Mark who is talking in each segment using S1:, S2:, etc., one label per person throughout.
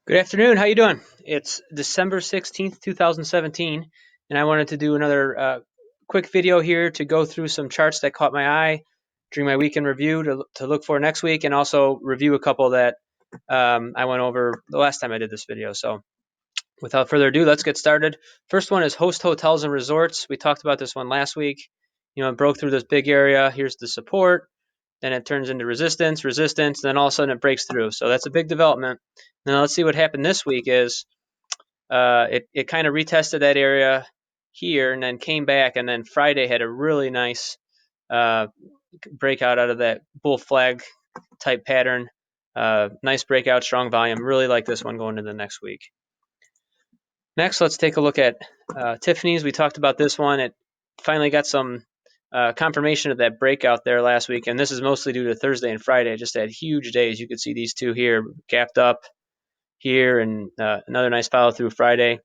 S1: Good afternoon. How you doing? It's December 16th, 2017, and I wanted to do another quick video here to go through some charts that caught my eye during my weekend review to look for next week, and also review a couple that I went over the last time I did this video. So without further ado, let's get started. First one is Host Hotels and Resorts. We talked about this one last week. It broke through this big area. Here's the support. Then it turns into resistance, resistance, then all of a sudden it breaks through. So that's a big development. Now let's see what happened this week is it kind of retested that area here and then came back, and then Friday had a really nice uh, breakout out of that bull flag type pattern. Nice breakout, strong volume. Really like this one going into the next week. Next, let's take a look at Tiffany's. We talked about this one. It finally got some confirmation of that breakout there last week, and this is mostly due to Thursday and Friday. Just had huge days. You could see these two here gapped up here, and another nice follow through Friday.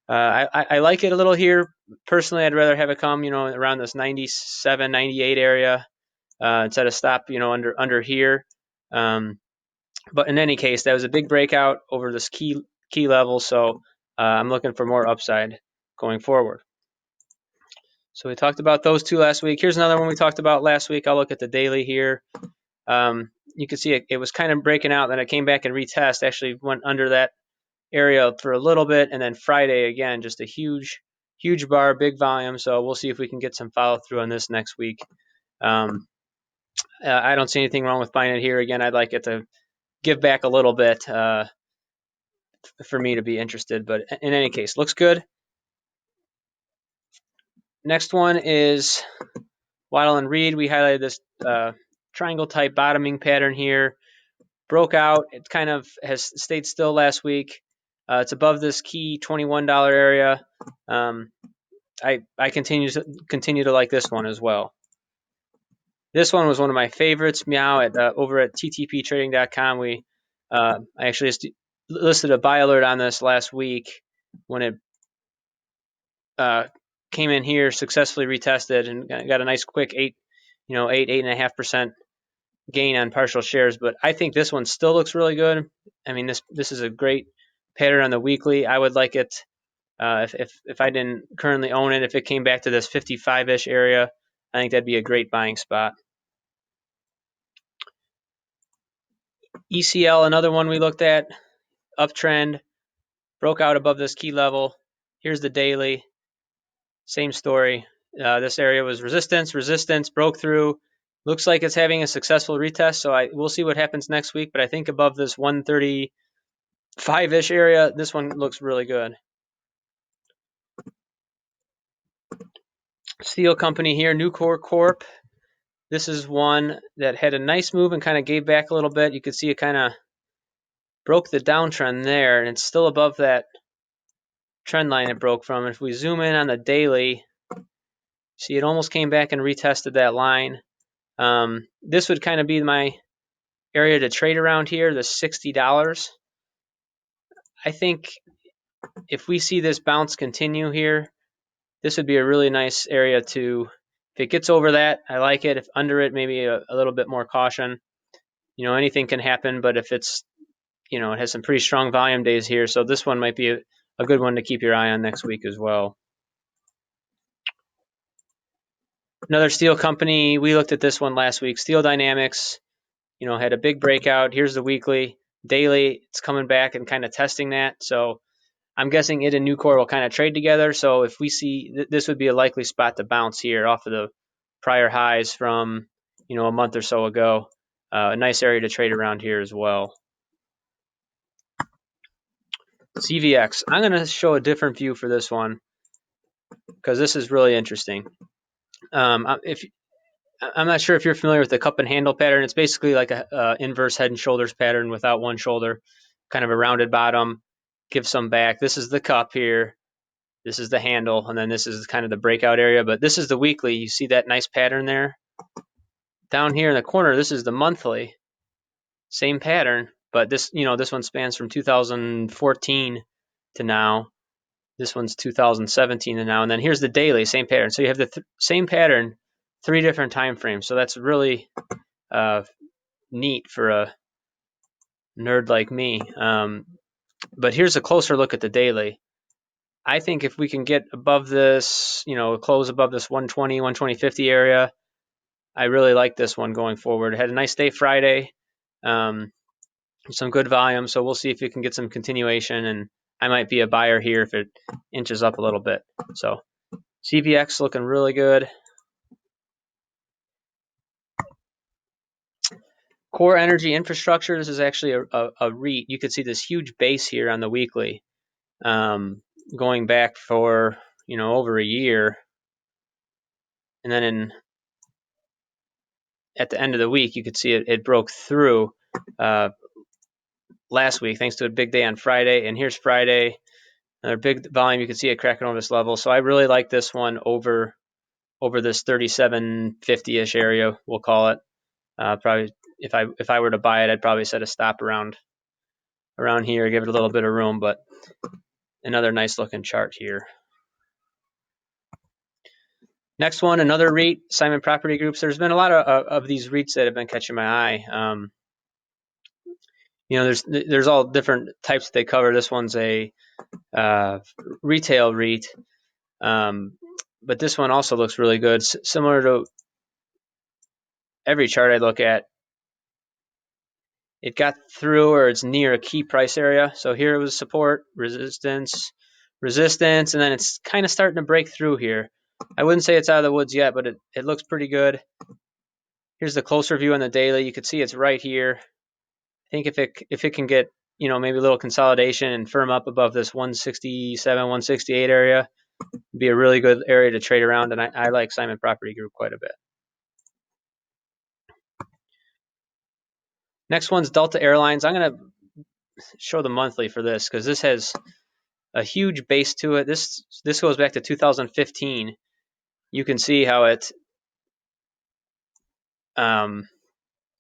S1: I like it a little here. Personally, I'd rather have it come, around this 97, 98 area instead of stop, under here. But in any case, that was a big breakout over this key level, so I'm looking for more upside going forward. So we talked about those two last week. Here's another one we talked about last week. I'll look at the daily here. You can see it was kind of breaking out, then it came back and retest. Actually went under that area for a little bit, and then Friday again, just a huge bar, big volume. So we'll see if we can get some follow through on this next week. I don't see anything wrong with buying it here. Again, I'd like it to give back a little bit for me to be interested, but in any case, looks good. Next one is Waddle and Reed. We highlighted this triangle type bottoming pattern here. Broke out. It kind of has stayed still last week. It's above this key $21 area. I continue to like this one as well. This one was one of my favorites. Meow over at ttptrading.com. I actually just listed a buy alert on this last week when it came in here, successfully retested, and got a nice quick 8.5% gain on partial shares. But I think this one still looks really good. I mean, this is a great pattern on the weekly. I would like it if I didn't currently own it. If it came back to this 55-ish area, I think that'd be a great buying spot. ECL, another one we looked at, uptrend, broke out above this key level. Here's the daily, same story. This area was resistance, broke through. Looks like it's having a successful retest, so we'll see what happens next week. But I think above this 135-ish area, this one looks really good. Steel company here, Nucor Corp. This is one that had a nice move and kind of gave back a little bit. You could see it kind of broke the downtrend there, and it's still above that trend line it broke from. If we zoom in on the daily, see it almost came back and retested that line. This would kind of be my area to trade around here, the $60. I think if we see this bounce continue here, this would be a really nice area to, if it gets over that, I like it. If under it, maybe a little bit more caution. Anything can happen, but if it's, it has some pretty strong volume days here, so this one might be a good one to keep your eye on next week as well. Another steel company, we looked at this one last week, Steel Dynamics, had a big breakout. Here's the weekly. Daily, it's coming back and kind of testing that. So I'm guessing it and Nucor will kind of trade together. So if we see, this would be a likely spot to bounce here off of the prior highs from, a month or so ago. A nice area to trade around here as well. CVX. I'm going to show a different view for this one because this is really interesting. I'm not sure if you're familiar with the cup and handle pattern. It's basically like a inverse head and shoulders pattern without one shoulder, kind of a rounded bottom, give some back. This is the cup here. This is the handle, and then this is kind of the breakout area. But this is the weekly. You see that nice pattern there? Down here in the corner, this is the monthly. Same pattern, but this one spans from 2014 to now. This one's 2017 to now. And then here's the daily, same pattern. So you have the same pattern, 3 different time frames. So that's really neat for a nerd like me. But here's a closer look at the daily. I think if we can get above this, close above this 120, 120.50 area, I really like this one going forward. It had a nice day Friday, some good volume, so we'll see if we can get some continuation, and I might be a buyer here if it inches up a little bit. So CVX looking really good. Core Energy Infrastructure, this is actually a REIT. You could see this huge base here on the weekly, going back for over a year, and then at the end of the week you could see it broke through last week thanks to a big day on Friday, and here's Friday, another big volume. You can see it cracking over this level, so I really like this one over this 37.50-ish area, we'll call it. Probably if I were to buy it, I'd probably set a stop around here, give it a little bit of room, but another nice looking chart here. Next one, another REIT, Simon Property Groups. There's been a lot of these REITs that have been catching my eye. There's all different types that they cover. This one's a retail REIT, but this one also looks really good. Similar to every chart I look at, it got through or it's near a key price area. So here it was support, resistance, and then it's kind of starting to break through here. I wouldn't say it's out of the woods yet, but it looks pretty good. Here's the closer view on the daily. You can see it's right here. I think if it can get maybe a little consolidation and firm up above this 167, 168 area, it'd be a really good area to trade around. And I like Simon Property Group quite a bit. Next one's Delta Airlines. I'm going to show the monthly for this because this has a huge base to it. This goes back to 2015. You can see how it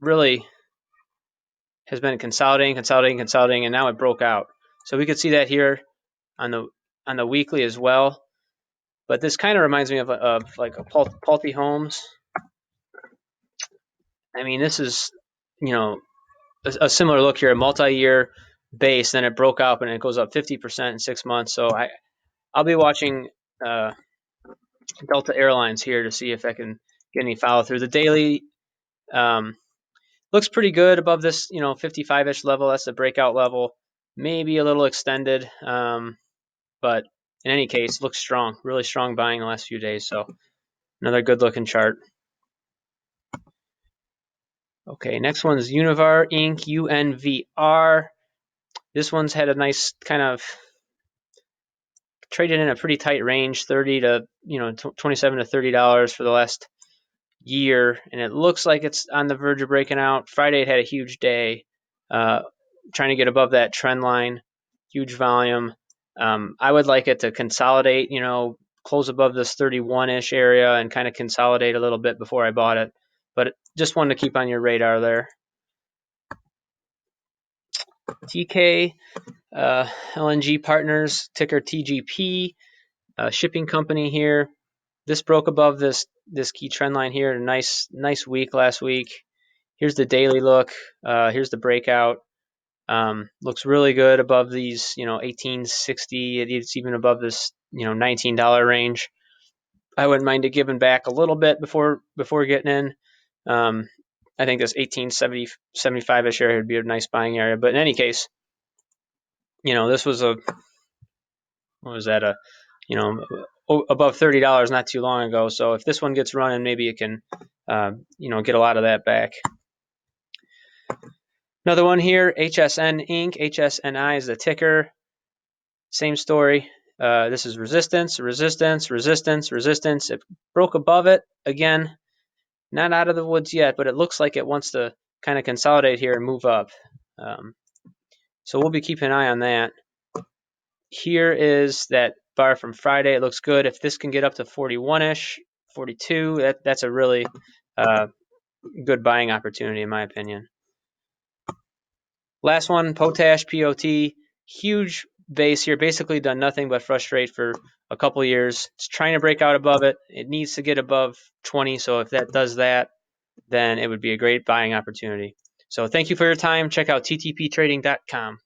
S1: really has been consolidating, and now it broke out. So we could see that here on the weekly as well. But this kind of reminds me of like a Pulte Homes. I mean, this is a similar look here, a multi-year base. Then it broke out and it goes up 50% in 6 months. So I'll be watching Delta Airlines here to see if I can get any follow through. The daily looks pretty good above this 55-ish level. That's the breakout level, maybe a little extended, but in any case, looks strong, really strong buying the last few days. So another good looking chart. Okay, next one is Univar Inc. UNVR. This one's had a nice kind of traded in a pretty tight range, 30 to $27 to $30 for the last year, and it looks like it's on the verge of breaking out. Friday it had a huge day, trying to get above that trend line, huge volume. I would like it to consolidate, close above this 31-ish area and kind of consolidate a little bit before I bought it, but just wanted to keep on your radar there. TK LNG Partners, ticker TGP, shipping company here. This broke above this key trend line here. A nice week last week. Here's the daily look. Here's the breakout. Looks really good above these, 1860. It's even above this, $19 range. I wouldn't mind it giving back a little bit before getting in. I think this 1875-ish area would be a nice buying area. But in any case, this was above $30 not too long ago. So if this one gets running, maybe it can, get a lot of that back. Another one here, HSN Inc. HSNI is the ticker. Same story. This is resistance. It broke above it again. Not out of the woods yet, but it looks like it wants to kind of consolidate here and move up. So we'll be keeping an eye on that. Here is that bar from Friday. It looks good. If this can get up to 41-ish, 42, that's a really good buying opportunity in my opinion. Last one, Potash POT. Huge base here, basically done nothing but frustrate for a couple years. It's trying to break out above it. It needs to get above 20, so if that does that, then it would be a great buying opportunity. So thank you for your time. Check out ttptrading.com.